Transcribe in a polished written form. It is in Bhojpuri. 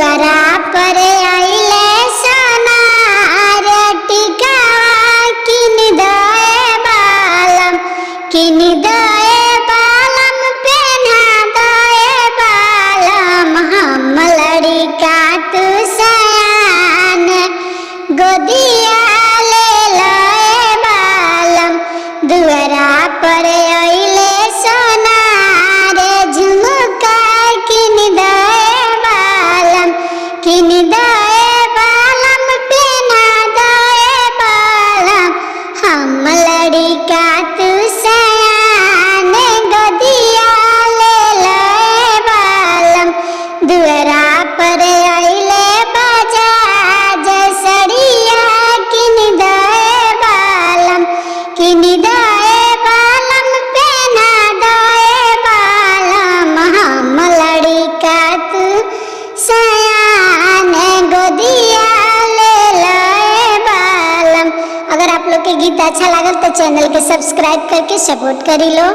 दुआरा पर आइले सोनार टिकावा किन दए बालम पेन्हा दए बालम हम लड़िका तू सयान गोदिया ले लए बालम दुआरा पर आइले सोनार झुमका किन दए बालम पेन्हा दए बालम हम लड़िका तू सयान गोदिया ले लए बालम दुआरा पर आइले बजाज सड़िया किन दए बालम पेन्हा दए बालम हम लड़िका तू सयान गोदिया ले लए बालम। अगर आप लोग के गीत अच्छा लागल तो चैनल के सब्सक्राइब करके सपोर्ट करी लो।